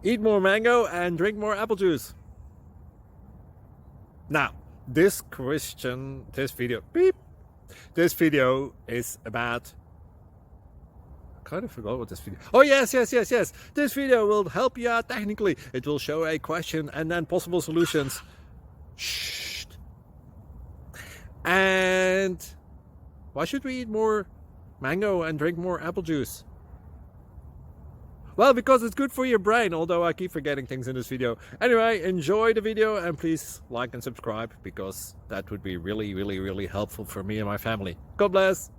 Eat more mango and drink more apple juice. Now, this video is about, I kind of forgot what this video. Oh yes. This video will help you out technically. It will show a question and then possible solutions. Shh. And why should we eat more mango and drink more apple juice? Well, because it's good for your brain, although I keep forgetting things in this video. Anyway, enjoy the video and please like and subscribe, because that would be really helpful for me and my family. God bless!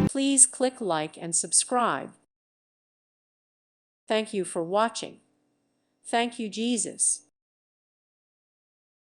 Please click like and subscribe. Thank you for watching. Thank you, Jesus.